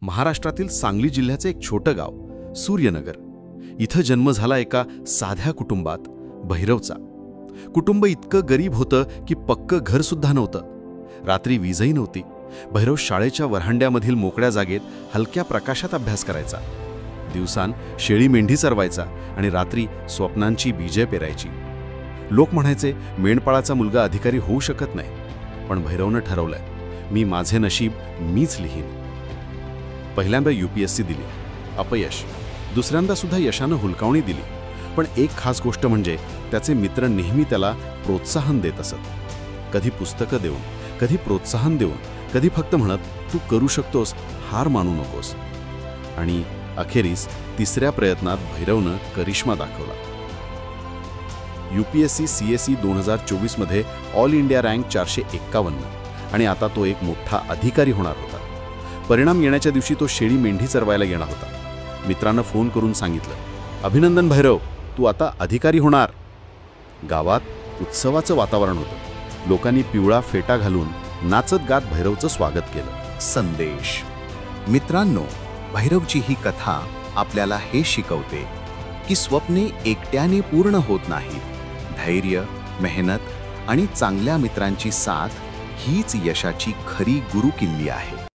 महाराष्ट्रातील सांगली जिल्ह्याचे एक छोटं गाव सूर्यनगर. इथं जन्म झाला एका साध्या कुटुंबात, भैरवचा. कुटुंब इतकं गरीब होतं की पक्कं घरसुद्धा नव्हतं. रात्री वीजही नव्हती. भैरव शाळेच्या वऱ्हांड्यामधील मोकळ्या जागेत हलक्या प्रकाशात अभ्यास करायचा. दिवसान शेळी मेंढी चरवायचा आणि रात्री स्वप्नांची बीजे पेरायची. लोक म्हणायचे मेंढपाळाचा मुलगा अधिकारी होऊ शकत नाही, पण भैरवनं ठरवलंय, मी माझे नशीब मीच लिहीन. पहिल्यांदा UPSC दिली, अपयश. दुसऱ्यांदा सुद्धा यशानं हुलकावणी दिली. पण एक खास गोष्ट म्हणजे त्याचे मित्र नेहमी त्याला प्रोत्साहन देत असत. कधी पुस्तकं देऊन, कधी प्रोत्साहन देऊन, कधी फक्त म्हणत, तू करू शकतोस, हार मानू नकोस. आणि अखेरीस तिसऱ्या प्रयत्नात भैरवनं करिश्मा दाखवला. UPSC CSE 2024 मध्ये ऑल इंडिया रँक 451 आणि आता तो एक मोठा अधिकारी होणार होता. परिणाम येण्याच्या दिवशी तो शेळी मेंढी चरवायला येणार होता. मित्रांना फोन करून सांगितलं, अभिनंदन भैरव, तू आता अधिकारी होणार. गावात उत्सवाचं वातावरण होतं. लोकांनी पिवळा फेटा घालून नाचत गात भैरवचं स्वागत केलं. संदेश. मित्रांनो, भैरवची ही कथा आपल्याला हे शिकवते की स्वप्ने एकट्याने पूर्ण होत नाहीत. धैर्य, मेहनत आणि चांगल्या मित्रांची साथ हीच यशाची खरी गुरुकिल्ली आहे.